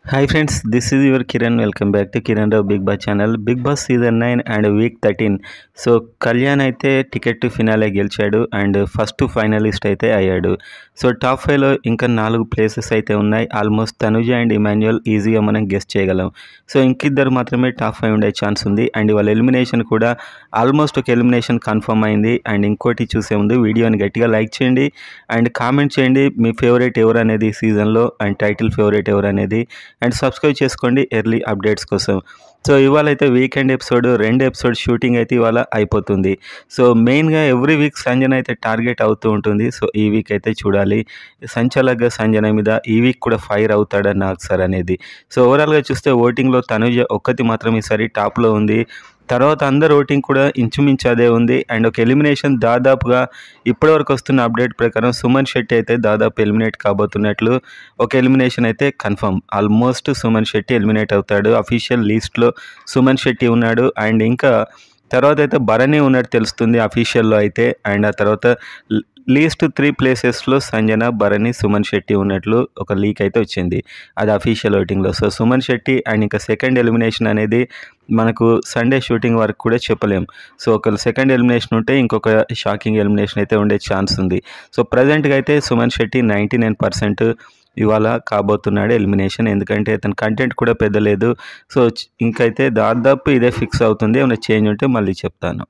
Hi friends, this is your Kiran. Welcome back to Kiran Rao Big Boss channel. Big boss season 9 and week 13. So Kalyan అయితే ticket to finale గెలిచాడు and first finalist అయితే అయ్యాడు. So top 5లో ఇంకా 4 places అయితే ఉన్నాయి. Almost Tanuja and Emmanuel ఈజీగా మనం guess చేయగలం. సో ఇంకిద్దరు మాత్రమే టాప్ 5 ఉండే ఛాన్స్ ఉంది. అండ్ వాళ్ళ ఎలిమినేషన్ కూడా ఆల్మోస్ట్ ఒక ఎలిమినేషన్ కన్ఫర్మ్ అయింది. అండ్ ఇంకోటి చూసే ముందు వీడియోని గట్టిగా లైక్ చేయండి అండ్ కామెంట్ చేయండి మీ ఫేవరెట్ ఎవరు అనేది ఈ సీజన్లో అండ్ టైటిల్ ఫేవరెట్ ఎవరు అనేది అండ్ సబ్స్క్రైబ్ చేసుకోండి ఎర్లీ అప్డేట్స్ కోసం. సో ఇవాళ అయితే వీకెండ్ ఎపిసోడ్ 2 ఎపిసోడ్ షూటింగ్ అయితే ఇవాళ అయిపోతుంది. సో మెయిన్గా ఎవ్రీ వీక్ సంజన అయితే టార్గెట్ అవుతూ ఉంటుంది. సో ఈ వీక్ అయితే చూడాలి సంచలగ్గా సంజన మీద ఈ వీక్ కూడా ఫైర్ అవుతాడా నాగ్ సార్ అనేది. సో ఓవరాల్గా చూస్తే ఓటింగ్లో తనుజ ఒక్కటి మాత్రం ఈసారి టాప్లో ఉంది. తర్వాత అందరు ఓటింగ్ కూడా ఇంచుమించు అదే ఉంది. అండ్ ఒక ఎలిమినేషన్ దాదాపుగా ఇప్పటివరకు వస్తున్న అప్డేట్ ప్రకారం సుమన్ శెట్టి అయితే దాదాపు ఎలిమినేట్ కాబోతున్నట్లు ఒక ఎలిమినేషన్ అయితే confirm. Almost Suman Shetty eliminate అవుతాడు. అఫీషియల్ లిస్ట్లో సుమన్ శెట్టి ఉన్నాడు అండ్ ఇంకా తర్వాత అయితే భరణి ఉన్నట్టు తెలుస్తుంది అఫీషియల్లో అయితే. అండ్ ఆ తర్వాత లీస్ట్ 3 ప్లేసెస్లో సంజన, భరణి, సుమన్ శెట్టి ఉన్నట్లు ఒక లీక్ అయితే వచ్చింది. అది అఫీషియల్ ఓటింగ్లో. సో సుమన్ శెట్టి అండ్ ఇంకా సెకండ్ ఎలిమినేషన్ అనేది మనకు సండే షూటింగ్ వరకు కూడా చెప్పలేం. సో ఒక సెకండ్ ఎలిమినేషన్ ఉంటే ఇంకొక షాకింగ్ ఎలిమినేషన్ అయితే ఉండే ఛాన్స్ ఉంది. సో ప్రజెంట్గా అయితే సుమన్ శెట్టి 99% ఇవాళ కాబోతున్నాడు ఎలిమినేషన్. ఎందుకంటే అతని కంటెంట్ కూడా పెద్ద లేదు. సో ఇంకైతే దాదాపు ఇదే ఫిక్స్ అవుతుంది. ఏమైనా చేంజ్ ఉంటే మళ్ళీ చెప్తాను.